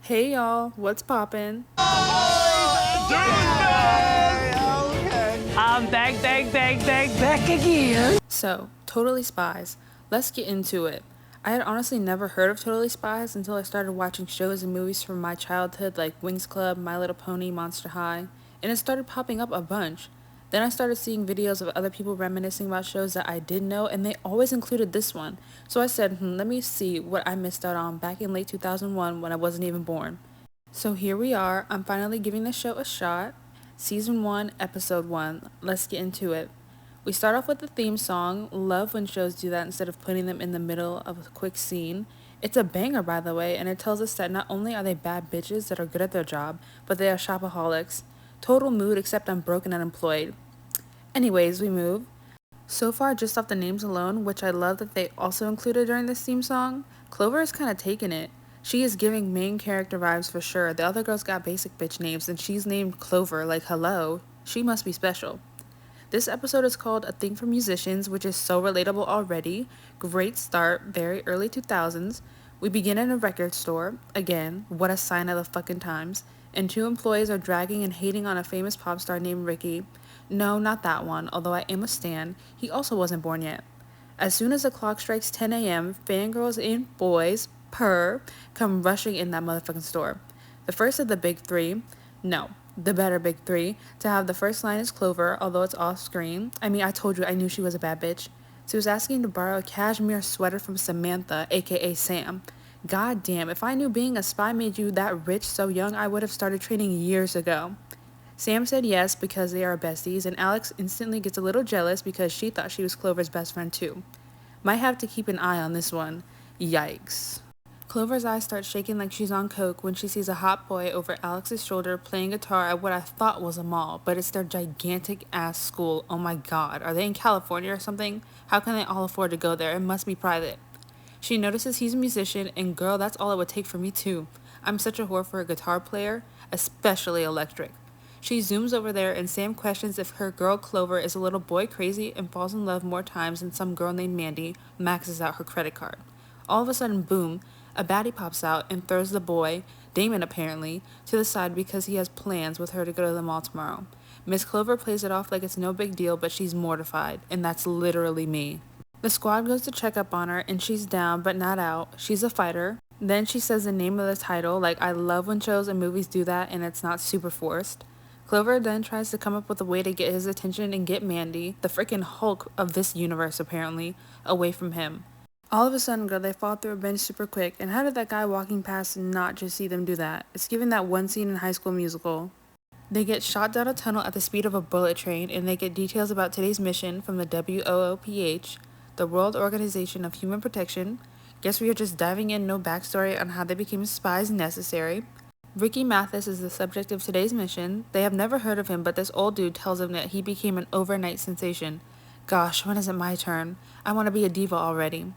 Hey y'all, what's poppin'? I'm back again. So, Totally Spies. Let's get into it. I had honestly never heard of Totally Spies until I started watching shows and movies from my childhood like Wings Club, My Little Pony, Monster High, and it started popping up a bunch. Then I started seeing videos of other people reminiscing about shows that I did know, and they always included this one. So I said, let me see what I missed out on back in late 2001 when I wasn't even born. So here we are. I'm finally giving the show a shot. Season 1, Episode 1. Let's get into it. We start off with the theme song. Love when shows do that instead of putting them in the middle of a quick scene. It's a banger, by the way, and it tells us that not only are they bad bitches that are good at their job, but they are shopaholics. Total mood, except I'm broke and unemployed. Anyways, we move. So far, just off the names alone, which I love that they also included during this theme song, Clover is kind of taking it. She is giving main character vibes for sure. The other girls got basic bitch names, and she's named Clover, like hello. She must be special. This episode is called A Thing for Musicians, which is so relatable already. Great start, very early 2000s. We begin in a record store. Again, what a sign of the fucking times. And two employees are dragging and hating on a famous pop star named Ricky. No, not that one, although I am a stan. He also wasn't born yet. As soon as the clock strikes 10 a.m., fangirls and boys, come rushing in that motherfucking store. The first of the big three, no, the better big three, to have the first line is Clover, although it's off screen. I mean, I told you I knew she was a bad bitch. She was asking to borrow a cashmere sweater from Samantha, aka Sam. God damn, if I knew being a spy made you that rich so young, I would have started training years ago. Sam said yes because they are besties, and Alex instantly gets a little jealous because she thought she was Clover's best friend too. Might have to keep an eye on this one. Yikes. Clover's eyes start shaking like she's on coke when she sees a hot boy over Alex's shoulder playing guitar at what I thought was a mall, but it's their gigantic ass school. Oh my god, are they in California or something? How can they all afford to go there? It must be private. She notices he's a musician, and girl, that's all it would take for me too. I'm such a whore for a guitar player, especially electric. She zooms over there, and Sam questions if her girl Clover is a little boy crazy and falls in love more times than some girl named Mandy maxes out her credit card. All of a sudden, boom, a baddie pops out and throws the boy, Damon apparently, to the side because he has plans with her to go to the mall tomorrow. Miss Clover plays it off like it's no big deal, but she's mortified, and that's literally me. The squad goes to check up on her, and she's down but not out. She's a fighter. Then she says the name of the title, like I love when shows and movies do that and it's not super forced. Clover then tries to come up with a way to get his attention and get Mandy, the freaking Hulk of this universe apparently, away from him. All of a sudden, girl, they fall through a bench super quick, and how did that guy walking past not just see them do that? It's giving that one scene in High School Musical. They get shot down a tunnel at the speed of a bullet train, and they get details about today's mission from the WOOPH, the World Organization of Human Protection. Guess we are just diving in, no backstory on how they became spies necessary. Ricky Mathis is the subject of today's mission. They have never heard of him, but this old dude tells them that he became an overnight sensation. Gosh, when is it my turn? I want to be a diva already.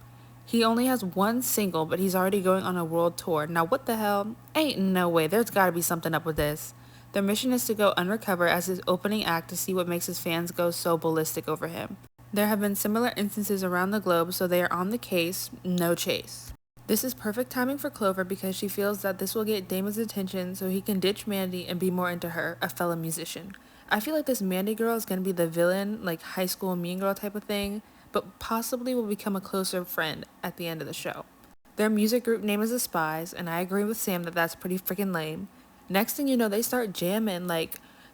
He only has one single, but he's already going on a world tour. Now what the hell? Ain't no way, there's gotta be something up with this. Their mission is to go undercover as his opening act to see what makes his fans go so ballistic over him. There have been similar instances around the globe, so they are on the case, no chase. This is perfect timing for Clover because she feels that this will get Damon's attention so he can ditch Mandy and be more into her, a fellow musician. I feel like this Mandy girl is going to be the villain, like high school mean girl type of thing, but possibly will become a closer friend at the end of the show. Their music group name is the Spies, and I agree with Sam that that's pretty freaking lame. Next thing you know, they start jamming,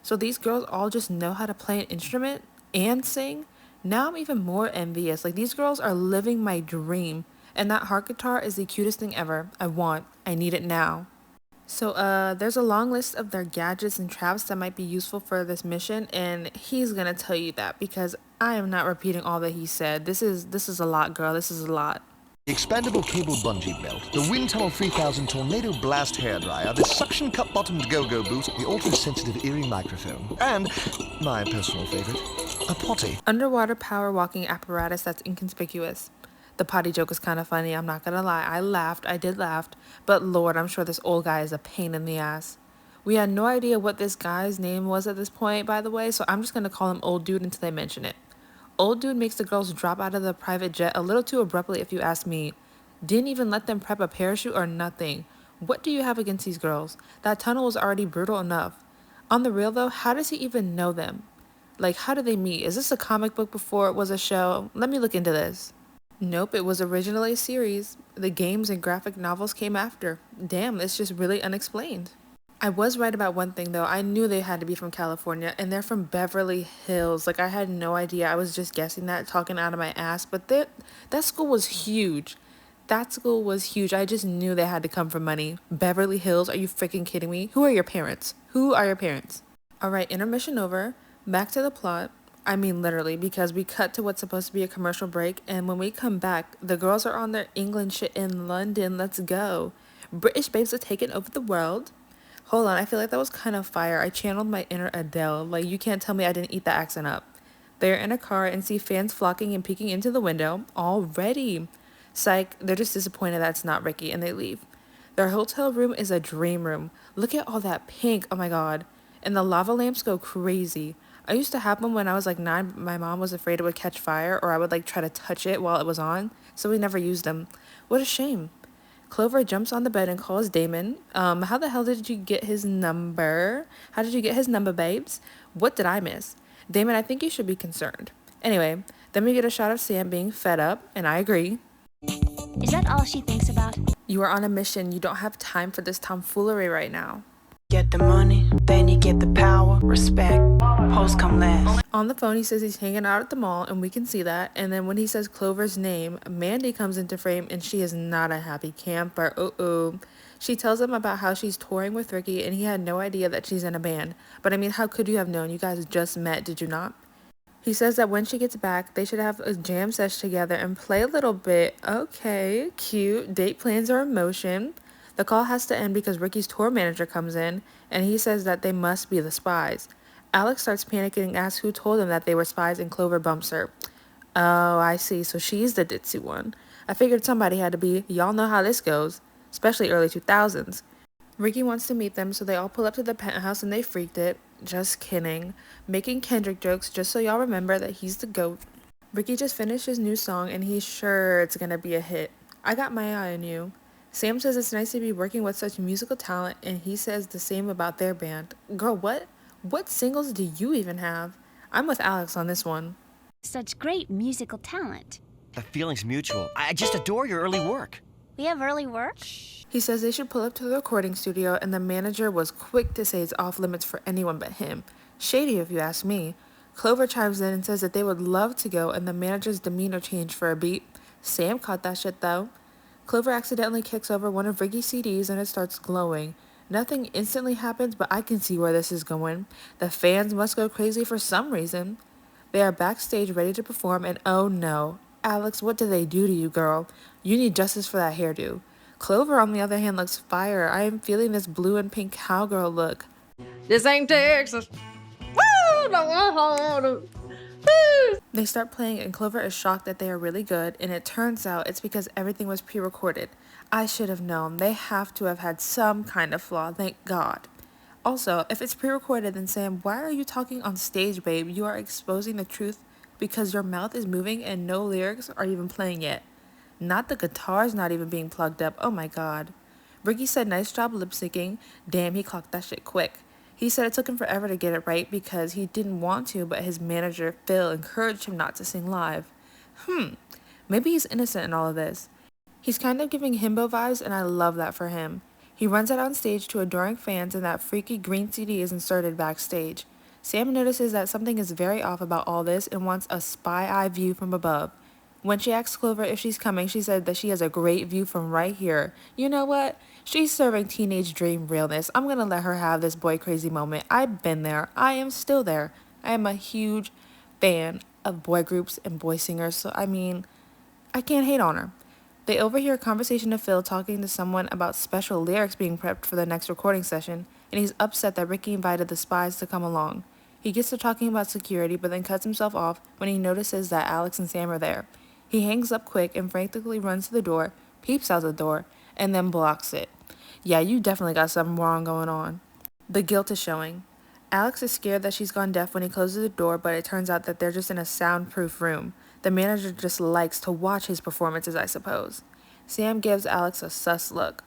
so these girls all just know how to play an instrument and sing? Now I'm even more envious. Like, these girls are living my dream. And that harp guitar is the cutest thing ever. I need it now. So, there's a long list of their gadgets and traps that might be useful for this mission, and he's gonna tell you that because I am not repeating all that he said. This is a lot, girl. This is a lot. The expandable cable bungee belt, the Wind Tunnel 3000 Tornado Blast hairdryer, the suction cup bottomed go-go boot, the ultra-sensitive Erie microphone, and, my personal favorite, a potty. Underwater power walking apparatus that's inconspicuous. The potty joke is kind of funny, I'm not gonna lie. I did laugh, but Lord, I'm sure this old guy is a pain in the ass. We had no idea what this guy's name was at this point, by the way, so I'm just gonna call him Old Dude until they mention it. Old Dude makes the girls drop out of the private jet a little too abruptly if you ask me. Didn't even let them prep a parachute or nothing. What do you have against these girls? That tunnel was already brutal enough. On the real though, how does he even know them? Like, how did they meet? Is this a comic book before it was a show? Let me look into this. Nope, it was originally a series. The games and graphic novels came after. Damn, it's just really unexplained. I was right about one thing though. I knew they had to be from California and they're from Beverly Hills. Like I had no idea. I was just guessing that, talking out of my ass, but that school was huge. That school was huge. I just knew they had to come from money. Beverly Hills, are you freaking kidding me? Who are your parents? Who are your parents? All right, intermission over. Back to the plot. I mean, literally, because we cut to what's supposed to be a commercial break, and when we come back, the girls are on their England shit in London. Let's go. British babes are taking over the world. Hold on, I feel like that was kind of fire. I channeled my inner Adele. Like, you can't tell me I didn't eat the accent up. They're in a car and see fans flocking and peeking into the window already. Psych, they're just disappointed that it's not Ricky, and they leave. Their hotel room is a dream room. Look at all that pink, oh my god. And the lava lamps go crazy. I used to have them when I was like 9, but my mom was afraid it would catch fire, or I would like try to touch it while it was on, so we never used them. What a shame. Clover jumps on the bed and calls Damon. How the hell did you get his number? How did you get his number, babes? What did I miss? Damon, I think you should be concerned. Anyway, then we get a shot of Sam being fed up, and I agree. Is that all she thinks about? You are on a mission. You don't have time for this tomfoolery right now. Get the money, then you get the power, respect, hoes come last. On the phone, he says he's hanging out at the mall, and we can see that. And then when he says Clover's name, Mandy comes into frame, and she is not a happy camper. Uh-oh. She tells him about how she's touring with Ricky, and he had no idea that she's in a band. But I mean, how could you have known? You guys just met, did you not? He says that when she gets back, they should have a jam sesh together and play a little bit. Okay, cute. Date plans are in motion. The call has to end because Ricky's tour manager comes in, and he says that they must be the spies. Alex starts panicking and asks who told him that they were spies, and Clover bumps her. Oh, I see. So she's the ditzy one. I figured somebody had to be. Y'all know how this goes, especially early 2000s. Ricky wants to meet them, so they all pull up to the penthouse and they freaked it. Just kidding. Making Kendrick jokes just so y'all remember that he's the GOAT. Ricky just finished his new song and he's sure it's gonna be a hit. I got my eye on you. Sam says it's nice to be working with such musical talent, and he says the same about their band. Girl, what? What singles do you even have? I'm with Alex on this one. Such great musical talent. The feeling's mutual. I just adore your early work. We have early work? He says they should pull up to the recording studio, and the manager was quick to say it's off limits for anyone but him. Shady if you ask me. Clover chimes in and says that they would love to go, and the manager's demeanor changed for a beat. Sam caught that shit though. Clover accidentally kicks over one of Ricky's CDs and it starts glowing. Nothing instantly happens, but I can see where this is going. The fans must go crazy for some reason. They are backstage ready to perform, and oh no. Alex, what did they do to you, girl? You need justice for that hairdo. Clover, on the other hand, looks fire. I am feeling this blue and pink cowgirl look. This ain't Texas. Woo! Woo! They start playing, and Clover is shocked that they are really good, and it turns out it's because everything was pre-recorded. I should have known. They have to have had some kind of flaw, thank God. Also, if it's pre-recorded, then Sam, why are you talking on stage, babe? You are exposing the truth because your mouth is moving and no lyrics are even playing yet. Not the guitar's not even being plugged up. Oh my God. Ricky said nice job lip syncing. Damn, he clocked that shit quick. He said it took him forever to get it right because he didn't want to, but his manager, Phil, encouraged him not to sing live. Maybe he's innocent in all of this. He's kind of giving himbo vibes, and I love that for him. He runs out on stage to adoring fans, and that freaky green CD is inserted backstage. Sam notices that something is very off about all this and wants a spy eye view from above. When she asks Clover if she's coming, she said that she has a great view from right here. You know what? She's serving teenage dream realness. I'm gonna let her have this boy crazy moment. I've been there. I am still there. I am a huge fan of boy groups and boy singers, so I mean, I can't hate on her. They overhear a conversation of Phil talking to someone about special lyrics being prepped for the next recording session, and he's upset that Ricky invited the spies to come along. He gets to talking about security, but then cuts himself off when he notices that Alex and Sam are there. He hangs up quick and frantically runs to the door, peeps out the door, and then blocks it. Yeah, you definitely got something wrong going on. The guilt is showing. Alex is scared that she's gone deaf when he closes the door, but it turns out that they're just in a soundproof room. The manager just likes to watch his performances, I suppose. Sam gives Alex a sus look.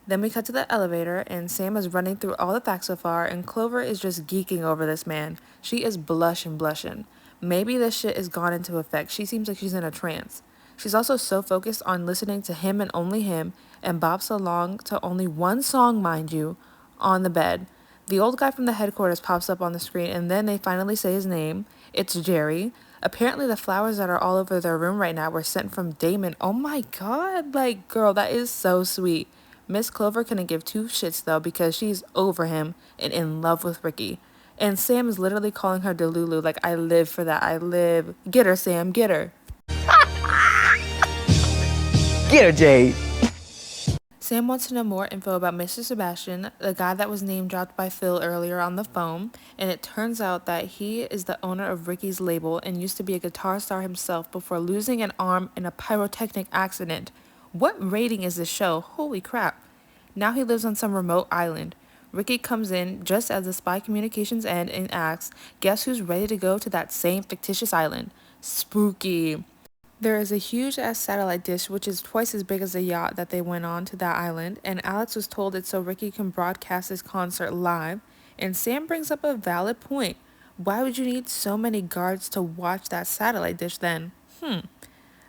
Then we cut to the elevator, and Sam is running through all the facts so far, and Clover is just geeking over this man. She is blushing. Maybe this shit is gone into effect. She seems like she's in a trance. She's also so focused on listening to him and only him, and bops along to only one song, mind you, on the bed. The old guy from the headquarters pops up on the screen, and then they finally say his name. It's Jerry. Apparently, the flowers that are all over their room right now were sent from Damon. Oh my god, like, girl, that is so sweet. Miss Clover couldn't give two shits though because she's over him and in love with Ricky. And Sam is literally calling her Delulu. Like, I live for that. I live. Get her, Sam. Get her. Get her, Jade. Sam wants to know more info about Mr. Sebastian, the guy that was name dropped by Phil earlier on the phone, and it turns out that he is the owner of Ricky's label and used to be a guitar star himself before losing an arm in a pyrotechnic accident. What rating is this show? Holy crap. Now he lives on some remote island. Ricky comes in just as the spy communications end and asks, guess who's ready to go to that same fictitious island? Spooky. There is a huge ass satellite dish which is twice as big as the yacht that they went on to that island, and Alex was told it so Ricky can broadcast his concert live, and Sam brings up a valid point. Why would you need so many guards to watch that satellite dish then?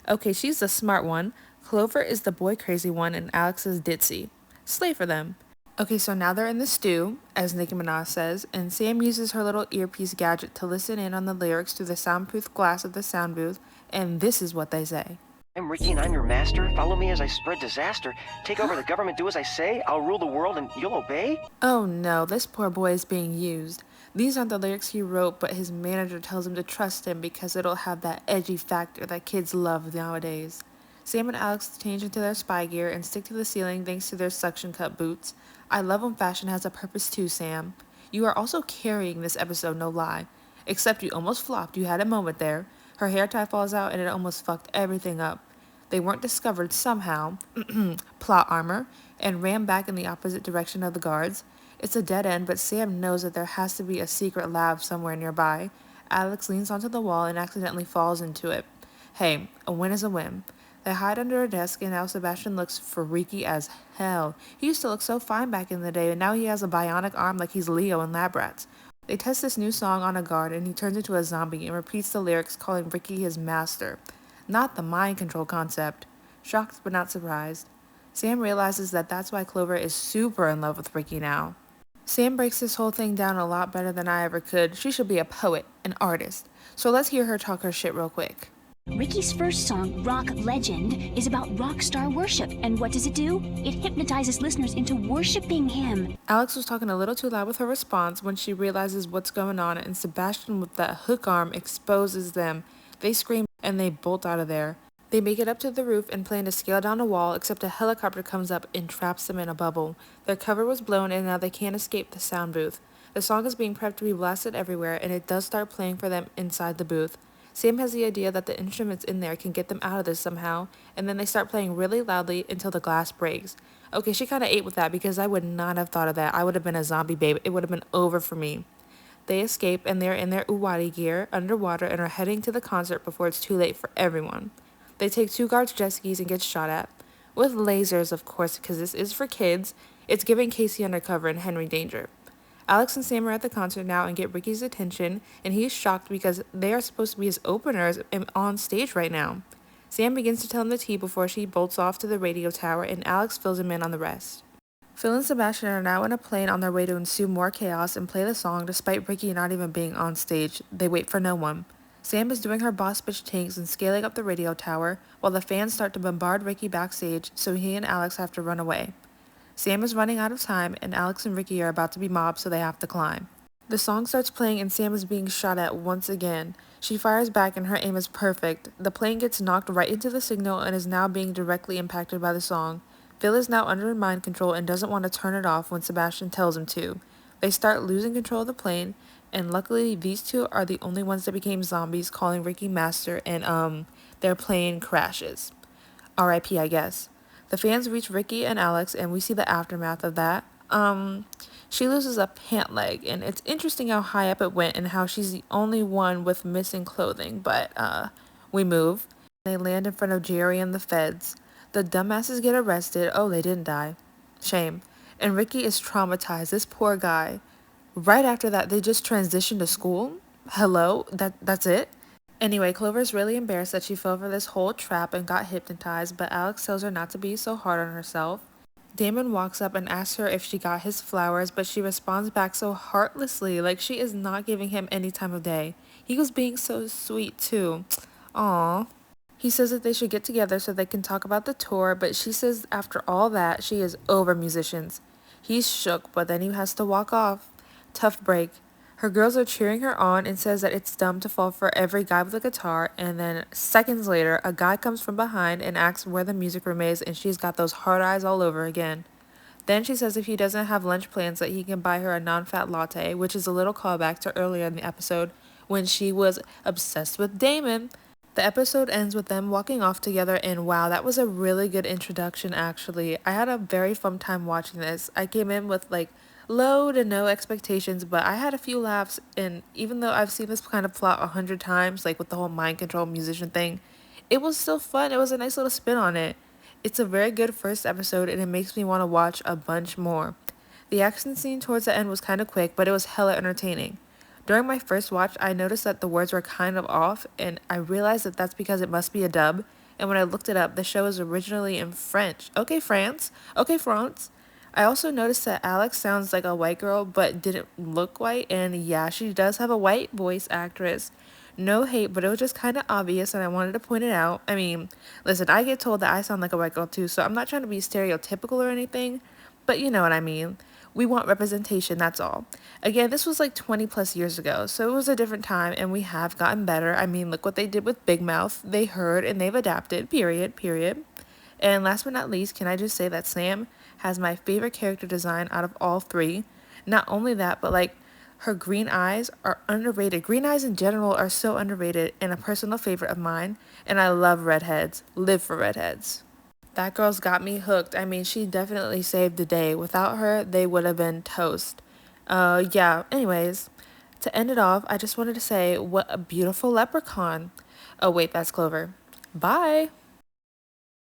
Okay, she's the smart one. Clover is the boy crazy one, and Alex is ditzy. Slay for them. Okay, so now they're in the stew, as Nicki Minaj says, and Sam uses her little earpiece gadget to listen in on the lyrics through the soundproof glass of the sound booth, and this is what they say. I'm Ricky and I'm your master. Follow me as I spread disaster. Take over the government, do as I say. I'll rule the world and you'll obey? Oh no, this poor boy is being used. These aren't the lyrics he wrote, but his manager tells him to trust him because it'll have that edgy factor that kids love nowadays. Sam and Alex change into their spy gear and stick to the ceiling thanks to their suction cup boots. I love when fashion has a purpose too, Sam. You are also carrying this episode, no lie. Except you almost flopped, you had a moment there. Her hair tie falls out and it almost fucked everything up. They weren't discovered somehow, plot armor, and ran back in the opposite direction of the guards. It's a dead end, but Sam knows that there has to be a secret lab somewhere nearby. Alex leans onto the wall and accidentally falls into it. Hey, a win is a win. They hide under a desk, and now Sebastian looks freaky as hell. He used to look so fine back in the day, and now he has a bionic arm like he's Leo in Lab Rats. They test this new song on a guard, and he turns into a zombie and repeats the lyrics, calling Ricky his master. Not the mind control concept. Shocked but not surprised. Sam realizes that that's why Clover is super in love with Ricky now. Sam breaks this whole thing down a lot better than I ever could. She should be a poet, an artist. So let's hear her talk her shit real quick. Ricky's first song, Rock Legend, is about rock star worship. And what does it do? It hypnotizes listeners into worshiping him. Alex was talking a little too loud with her response when she realizes what's going on, and Sebastian with that hook arm exposes them. They scream and they bolt out of there. They make it up to the roof and plan to scale down a wall, except a helicopter comes up and traps them in a bubble. Their cover was blown and now they can't escape the sound booth. The song is being prepped to be blasted everywhere, and it does start playing for them inside the booth. Sam has the idea that the instruments in there can get them out of this somehow, and then they start playing really loudly until the glass breaks. Okay, she kind of ate with that because I would not have thought of that. I would have been a zombie babe. It would have been over for me. They escape, and they're in their Uwadi gear, underwater, and are heading to the concert before it's too late for everyone. They take two guards' jet skis and get shot at. With lasers, of course, because this is for kids. It's giving Casey Undercover and Henry Danger. Alex and Sam are at the concert now and get Ricky's attention, and he's shocked because they are supposed to be his openers and on stage right now. Sam begins to tell him the tea before she bolts off to the radio tower, and Alex fills him in on the rest. Phil and Sebastian are now in a plane on their way to ensue more chaos and play the song despite Ricky not even being on stage. They wait for no one. Sam is doing her boss bitch tanks and scaling up the radio tower, while the fans start to bombard Ricky backstage, so he and Alex have to run away. Sam is running out of time, and Alex and Ricky are about to be mobbed, so they have to climb. The song starts playing, and Sam is being shot at once again. She fires back, and her aim is perfect. The plane gets knocked right into the signal and is now being directly impacted by the song. Phil is now under mind control and doesn't want to turn it off when Sebastian tells him to. They start losing control of the plane, and luckily these two are the only ones that became zombies, calling Ricky master, and their plane crashes. R.I.P. I guess. The fans reach Ricky and Alex, and we see the aftermath of that. She loses a pant leg, and it's interesting how high up it went and how she's the only one with missing clothing, but we move. They land in front of Jerry and the feds. The dumbasses get arrested. Oh, they didn't die. Shame. And Ricky is traumatized. This poor guy. Right after that, they just transitioned to school? Hello? That's it? Anyway, Clover's really embarrassed that she fell for this whole trap and got hypnotized, but Alex tells her not to be so hard on herself. Damon walks up and asks her if she got his flowers, but she responds back so heartlessly, like she is not giving him any time of day. He was being so sweet, too. Aww. He says that they should get together so they can talk about the tour, but she says after all that, she is over musicians. He's shook, but then he has to walk off. Tough break. Her girls are cheering her on and says that it's dumb to fall for every guy with a guitar, and then seconds later, a guy comes from behind and asks where the music room is, and she's got those hard eyes all over again. Then she says if he doesn't have lunch plans that he can buy her a non-fat latte, which is a little callback to earlier in the episode when she was obsessed with Damon. The episode ends with them walking off together, and wow, that was a really good introduction actually. I had a very fun time watching this. I came in with like low to no expectations, but I had a few laughs, and even though I've seen this kind of plot 100 times, like with the whole mind control musician thing, it was still fun. It was a nice little spin on it. It's a very good first episode, and it makes me want to watch a bunch more. The action scene towards the end was kind of quick, but it was hella entertaining. During my first watch, I noticed that the words were kind of off, and I realized that that's because it must be a dub. And when I looked it up, the show is originally in French. Okay, France. Okay, France. I also noticed that Alex sounds like a white girl, but didn't look white, and yeah, she does have a white voice actress. No hate, but it was just kind of obvious, and I wanted to point it out. I mean, listen, I get told that I sound like a white girl too, so I'm not trying to be stereotypical or anything, but you know what I mean. We want representation, that's all. Again, this was like 20 plus years ago, so it was a different time, and we have gotten better. I mean, look what they did with Big Mouth. They heard and they've adapted, period. And last but not least, can I just say that Sam has my favorite character design out of all three. Not only that, but like her green eyes are underrated. Green eyes in general are so underrated and a personal favorite of mine, and I love redheads. Live for redheads. That girl's got me hooked. I mean, she definitely saved the day. Without her, they would have been toast. Yeah, anyways, to end it off, I just wanted to say, what a beautiful leprechaun. Oh, wait, that's Clover. Bye.